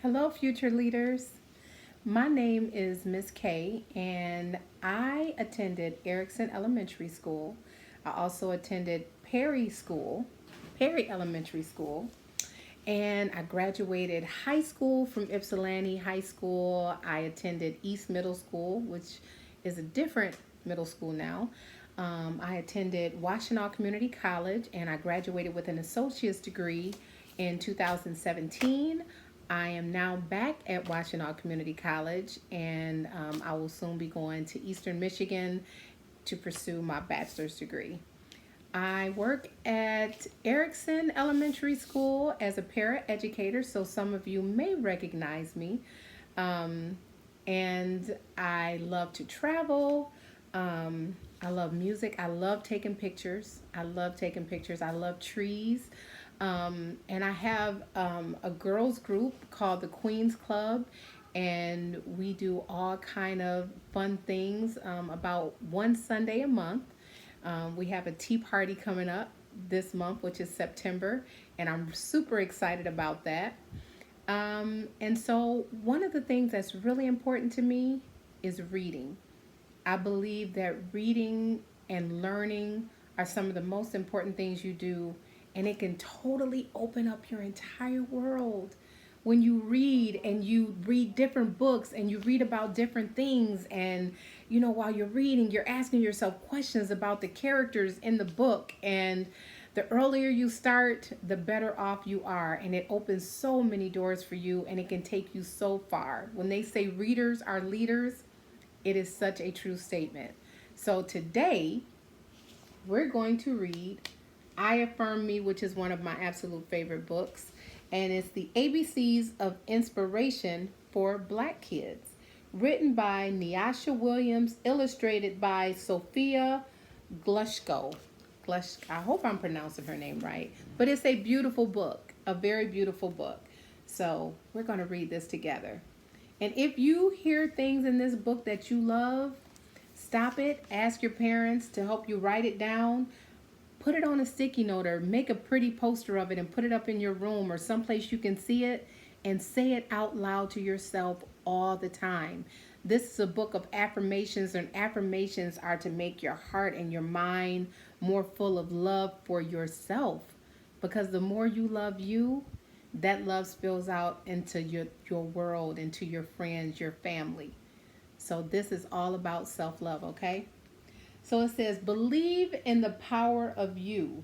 Hello, future leaders. My name is Miss Kay, and I attended Erickson Elementary School. I also attended Perry Elementary School, and I graduated high school from Ypsilanti High School. I attended East Middle School, which is a different middle school now. I attended Washtenaw Community College, and I graduated with an associate's degree in 2017. I am now back at Washtenaw Community College, and I will soon be going to Eastern Michigan to pursue my bachelor's degree. I work at Erickson Elementary School as a paraeducator, so some of you may recognize me. Um, and I love to travel. I love music. I love taking pictures. I love taking pictures. I love trees. And I have a girls group called the Queens Club, and we do all kind of fun things about one Sunday a month. We have a tea party coming up this month, which is September, and I'm super excited about that. And so, one of the things that's really important to me is reading. I believe that reading and learning are some of the most important things you do, and it can totally open up your entire world. When you read and you read different books and you read about different things, and while you're reading, you're asking yourself questions about the characters in the book, and the earlier you start, the better off you are, and it opens so many doors for you, and it can take you so far. When they say readers are leaders, it is such a true statement. So today, we're going to read I Affirm Me, which is one of my absolute favorite books. And it's the ABCs of Inspiration for Black Kids. Written by Nyasha Williams, illustrated by Sophia Glushko. I hope I'm pronouncing her name right. But it's a beautiful book, a very beautiful book. So we're going to read this together. And if you hear things in this book that you love, stop it, ask your parents to help you write it down, put it on a sticky note or make a pretty poster of it and put it up in your room or someplace you can see it, and say it out loud to yourself all the time. This is a book of affirmations, and affirmations are to make your heart and your mind more full of love for yourself. Because the more you love you, that love spills out into your world, into your friends, your family. So this is all about self-love, okay? So it says, believe in the power of you.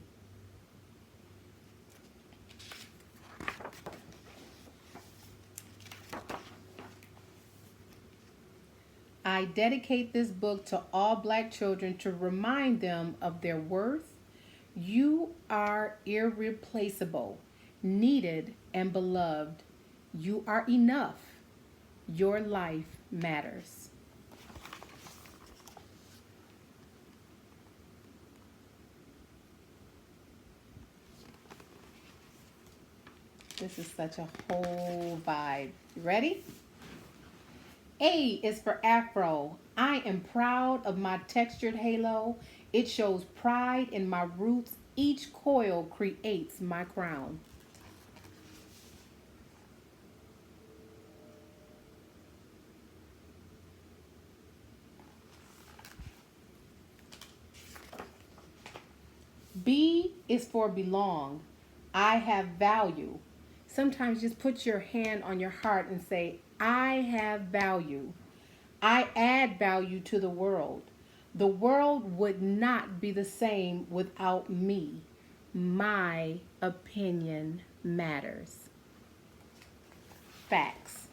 I dedicate this book to all Black children to remind them of their worth. You are irreplaceable, needed, and beloved. You are enough. Your life matters. This is such a whole vibe. You ready? A is for Afro. I am proud of my textured halo. It shows pride in my roots. Each coil creates my crown. B is for belong. I have value. Sometimes just put your hand on your heart and say, I have value. I add value to the world. The world would not be the same without me. My opinion matters. Facts.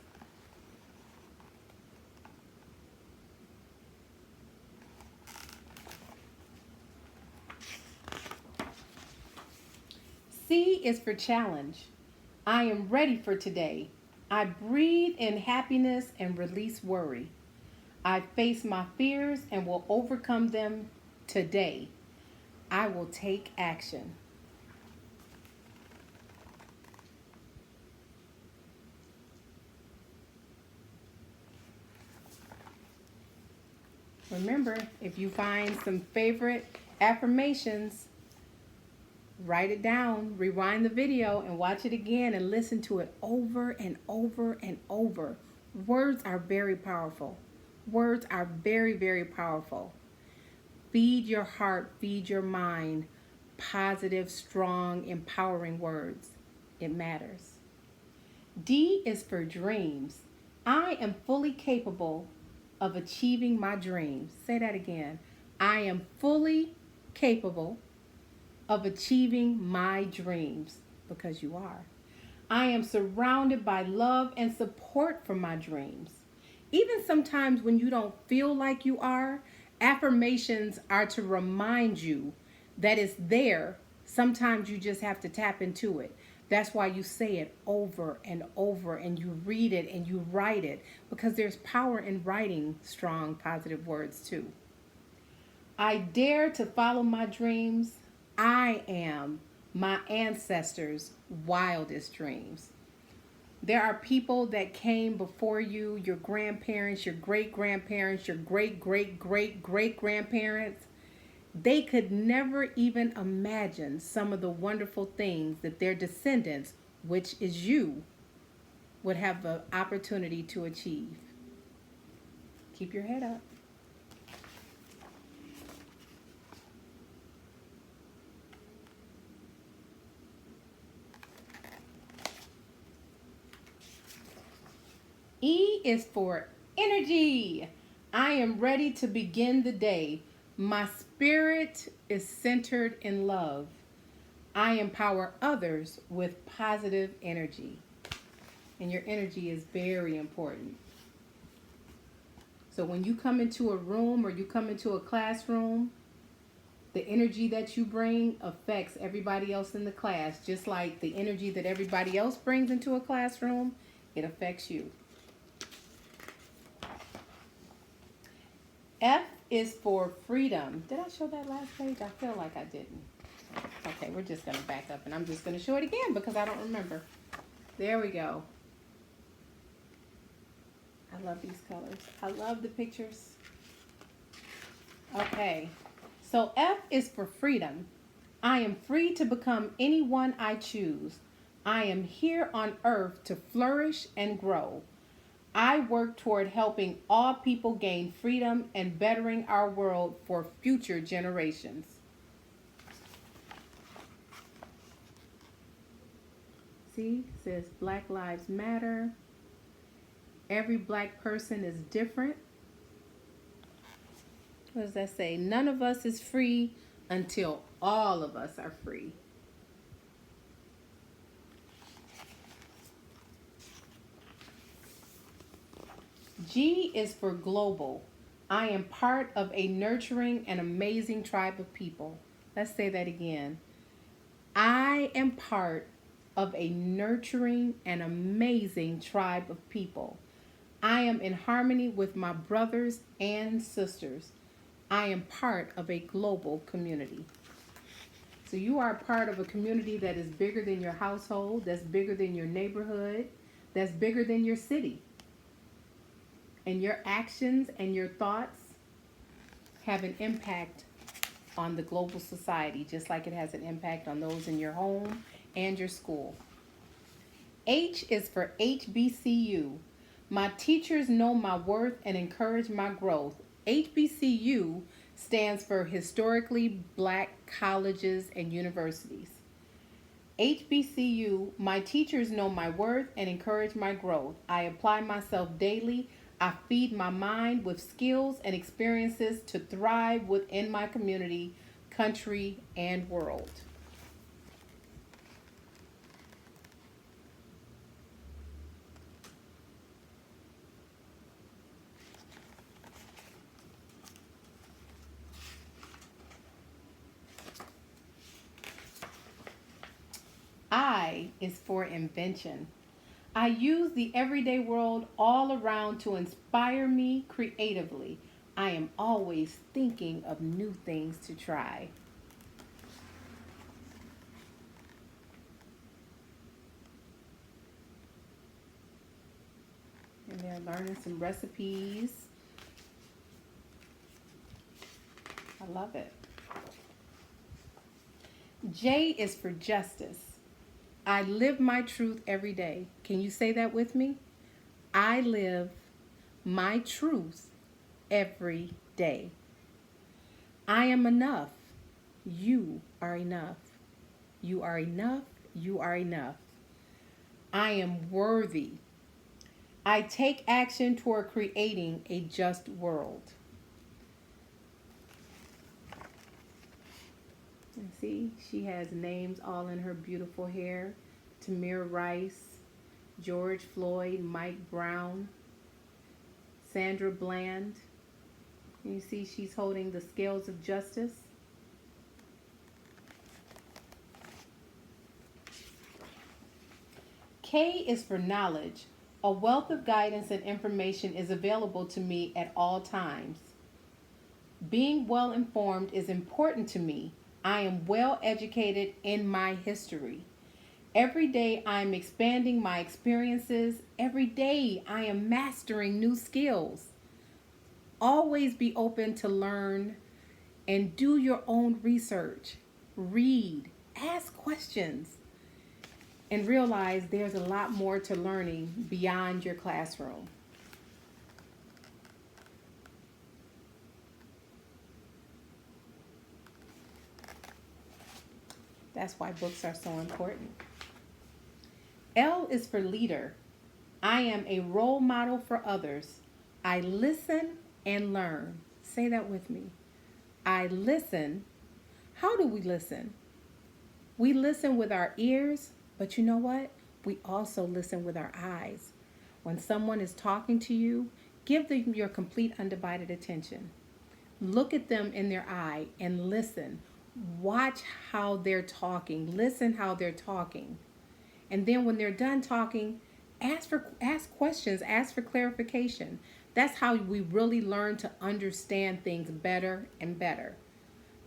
C is for challenge. I am ready for today. I breathe in happiness and release worry. I face my fears and will overcome them today. I will take action. Remember, if you find some favorite affirmations, Write it down, rewind the video, and watch it again and listen to it over and over and over. Words are very powerful. Words are very, very powerful. Feed your heart, feed your mind positive, strong, empowering words. It matters. D is for dreams. I am fully capable of achieving my dreams. Say that again. I am fully capable of achieving my dreams, because you are. I am surrounded by love and support for my dreams. Even sometimes when you don't feel like you are, affirmations are to remind you that it's there. Sometimes you just have to tap into it. That's why you say it over and over, and you read it and you write it, because there's power in writing strong, positive words too. I dare to follow my dreams. I am my ancestors' wildest dreams. There are people that came before you, your grandparents, your great grandparents, your great great great great grandparents. They could never even imagine some of the wonderful things that their descendants, which is you, would have the opportunity to achieve. Keep your head up. E is for energy. I am ready to begin the day. My spirit is centered in love. I empower others with positive energy. And your energy is very important. So when you come into a room or you come into a classroom, the energy that you bring affects everybody else in the class, just like the energy that everybody else brings into a classroom, it affects you. F is for freedom. Did I show that last page? I feel like I didn't. Okay, we're just going to back up and I'm just going to show it again because I don't remember. There we go. I love these colors. I love the pictures. Okay, so F is for freedom. I am free to become anyone I choose. I am here on earth to flourish and grow. I work toward helping all people gain freedom and bettering our world for future generations. See, it says Black Lives Matter. Every black person is different. What does that say? None of us is free until all of us are free. G is for global. I am part of a nurturing and amazing tribe of people. Let's say that again. I am part of a nurturing and amazing tribe of people. I am in harmony with my brothers and sisters. I am part of a global community. So you are part of a community that is bigger than your household, that's bigger than your neighborhood, that's bigger than your city. And your actions and your thoughts have an impact on the global society, just like it has an impact on those in your home and your school. H is for HBCU. My teachers know my worth and encourage my growth. HBCU stands for Historically Black Colleges and Universities. HBCU, my teachers know my worth and encourage my growth. I apply myself daily. I feed my mind with skills and experiences to thrive within my community, country, and world. I is for invention. I use the everyday world all around to inspire me creatively. I am always thinking of new things to try. And they're learning some recipes. I love it. J is for justice. I live my truth every day. Can you say that with me? I live my truth every day. I am enough. You are enough. You are enough. You are enough. I am worthy. I take action toward creating a just world. And see, she has names all in her beautiful hair. Tamir Rice, George Floyd, Mike Brown, Sandra Bland. And you see she's holding the scales of justice. K is for knowledge. A wealth of guidance and information is available to me at all times. Being well informed is important to me. I am well educated in my history. Every day I am expanding my experiences. Every day I am mastering new skills. Always be open to learn and do your own research. Read, ask questions, and realize there's a lot more to learning beyond your classroom. That's why books are so important. L is for leader. I am a role model for others. I listen and learn. Say that with me. I listen. How do we listen? We listen with our ears, but you know what? We also listen with our eyes. When someone is talking to you, give them your complete undivided attention. Look at them in their eye and listen. Watch how they're talking. Listen how they're talking. And then when they're done talking, ask questions, ask for clarification. That's how we really learn to understand things better and better.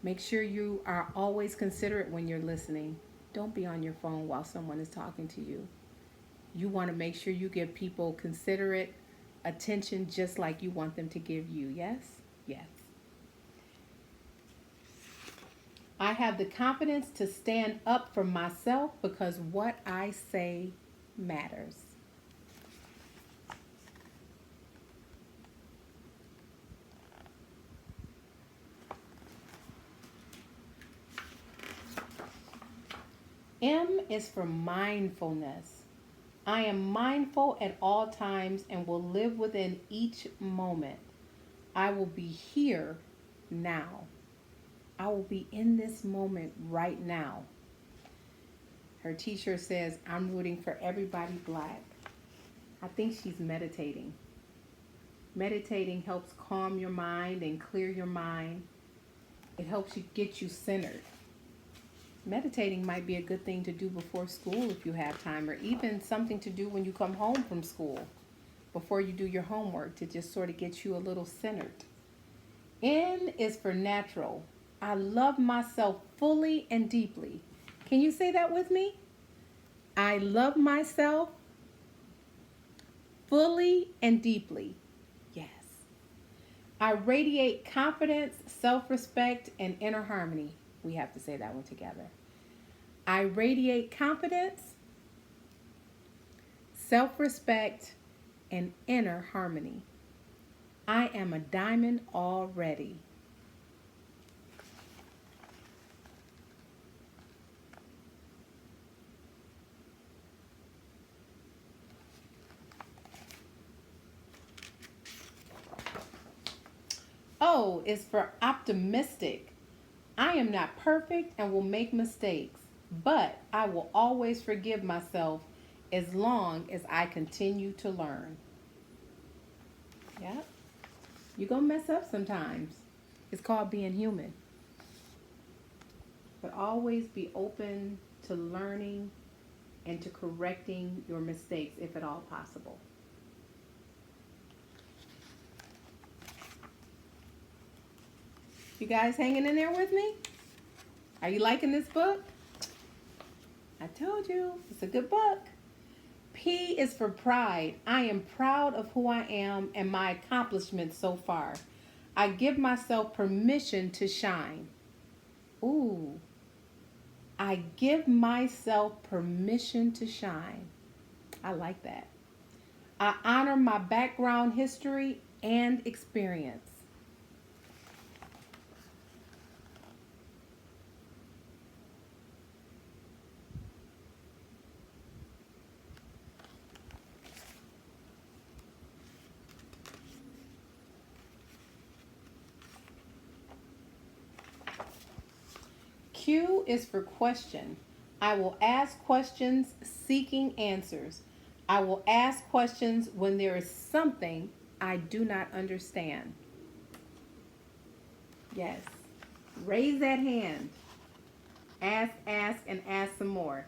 Make sure you are always considerate when you're listening. Don't be on your phone while someone is talking to you. You want to make sure you give people considerate attention just like you want them to give you. Yes? Yes. I have the confidence to stand up for myself because what I say matters. M is for mindfulness. I am mindful at all times and will live within each moment. I will be here now. I will be in this moment right now. Her t-shirt says, I'm rooting for everybody black. I think she's meditating. Meditating helps calm your mind and clear your mind. It helps you get you centered. Meditating might be a good thing to do before school if you have time, or even something to do when you come home from school before you do your homework to just sort of get you a little centered. N is for natural. I love myself fully and deeply. Can you say that with me? I love myself fully and deeply. Yes. I radiate confidence, self-respect, and inner harmony. We have to say that one together. I radiate confidence, self-respect, and inner harmony. I am a diamond already. O is for optimistic. I am not perfect and will make mistakes, but I will always forgive myself as long as I continue to learn. Yep. You're going to mess up sometimes. It's called being human. But always be open to learning and to correcting your mistakes if at all possible. You guys hanging in there with me? Are you liking this book? I told you, it's a good book. P is for pride. I am proud of who I am and my accomplishments so far. I give myself permission to shine. Ooh. I give myself permission to shine. I like that. I honor my background, history, and experience. Q is for question. I will ask questions seeking answers. I will ask questions when there is something I do not understand. Yes. Raise that hand. Ask, and ask some more.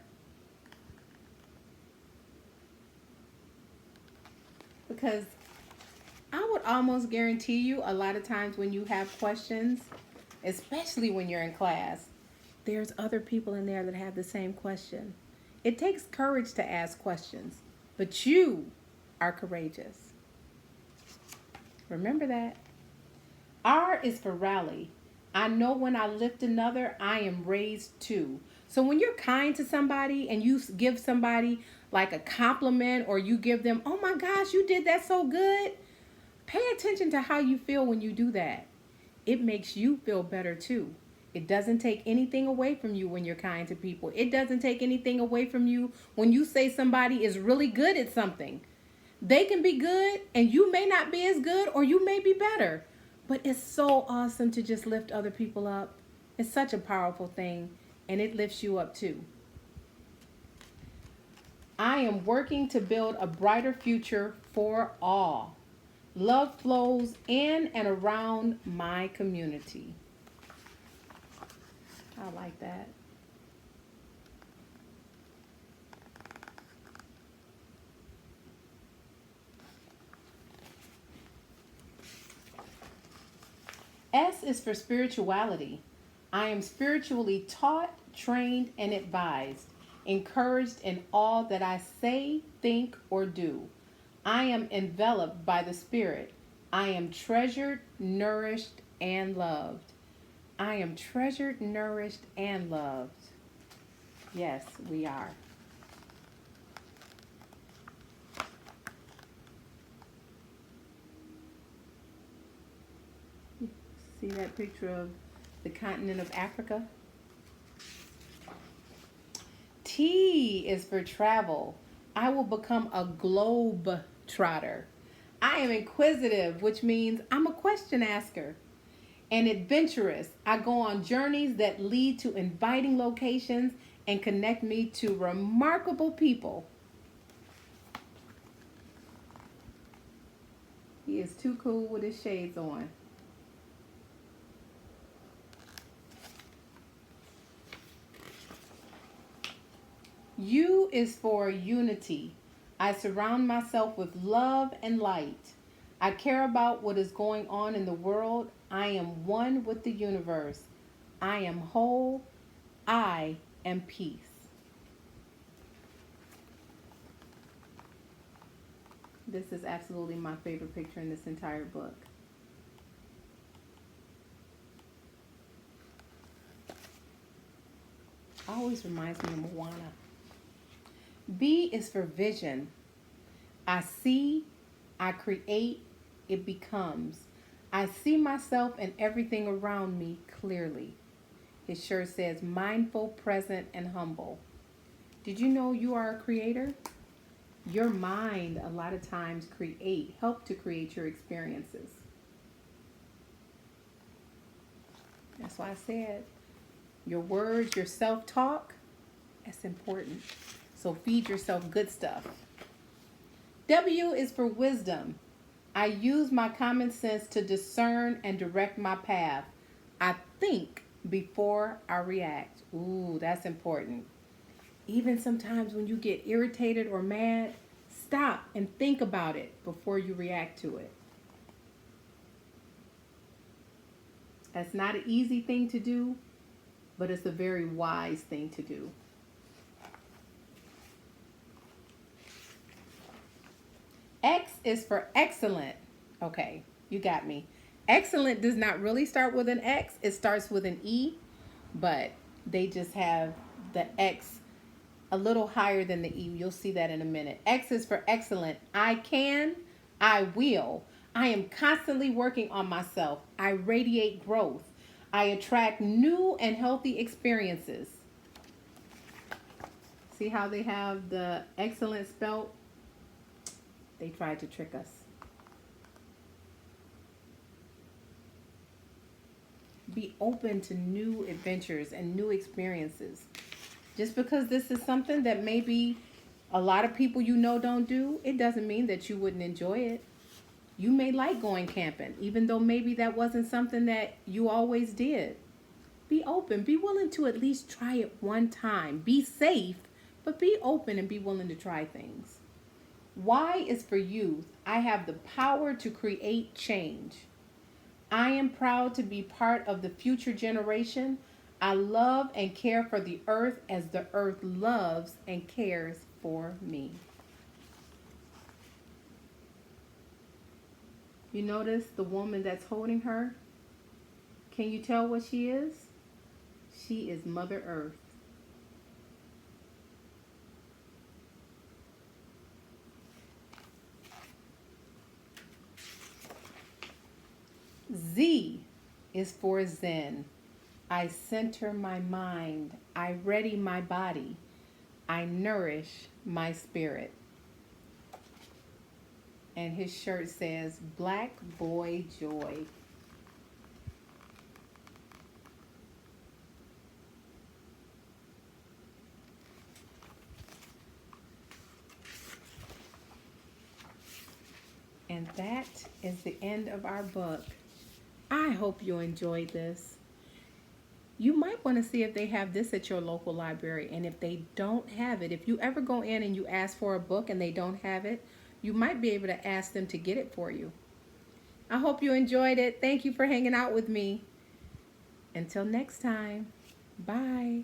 Because I would almost guarantee you a lot of times when you have questions, especially when you're in class, there's other people in there that have the same question. It takes courage to ask questions, but you are courageous. Remember that. R is for rally. I know when I lift another, I am raised too. So when you're kind to somebody and you give somebody like a compliment or you give them, oh my gosh, you did that so good. Pay attention to how you feel when you do that. It makes you feel better too. It doesn't take anything away from you when you're kind to people. It doesn't take anything away from you when you say somebody is really good at something. They can be good and you may not be as good or you may be better. But it's so awesome to just lift other people up. It's such a powerful thing and it lifts you up too. I am working to build a brighter future for all. Love flows in and around my community. I like that. S is for spirituality. I am spiritually taught, trained, and advised, encouraged in all that I say, think, or do. I am enveloped by the Spirit. I am treasured, nourished, and loved. I am treasured, nourished, and loved. Yes, we are. See that picture of the continent of Africa? T is for travel. I will become a globe trotter. I am inquisitive, which means I'm a question asker. And adventurous. I go on journeys that lead to inviting locations and connect me to remarkable people. He is too cool with his shades on. U is for unity. I surround myself with love and light. I care about what is going on in the world. I am one with the universe. I am whole. I am peace. This is absolutely my favorite picture in this entire book. Always reminds me of Moana. B is for vision. I see, I create, it becomes. I see myself and everything around me clearly. His shirt says mindful, present, and humble. Did you know you are a creator? Your mind a lot of times help to create your experiences. That's why I said your words, your self-talk, that's important. So feed yourself good stuff. W is for wisdom. I use my common sense to discern and direct my path. I think before I react. Ooh, that's important. Even sometimes when you get irritated or mad, stop and think about it before you react to it. That's not an easy thing to do, but it's a very wise thing to do. X is for excellent. Okay, you got me. Excellent does not really start with an X. It starts with an E, but they just have the X a little higher than the E. You'll see that in a minute. X is for excellent. I can, I will. I am constantly working on myself. I radiate growth. I attract new and healthy experiences. See how they have the excellent spelt? They tried to trick us. Be open to new adventures and new experiences. Just because this is something that maybe a lot of people you know don't do, it doesn't mean that you wouldn't enjoy it. You may like going camping, even though maybe that wasn't something that you always did. Be open. Be willing to at least try it one time. Be safe, but be open and be willing to try things. Y is for youth. I have the power to create change. I am proud to be part of the future generation. I love and care for the earth as the earth loves and cares for me. You notice the woman that's holding her? Can you tell what she is? She is Mother Earth. Z is for Zen. I center my mind. I ready my body. I nourish my spirit. And his shirt says, Black Boy Joy. And that is the end of our book. I hope you enjoyed this. You might want to see if they have this at your local library. And if they don't have it, if you ever go in and you ask for a book and they don't have it, you might be able to ask them to get it for you. I hope you enjoyed it. Thank you for hanging out with me. Until next time, bye.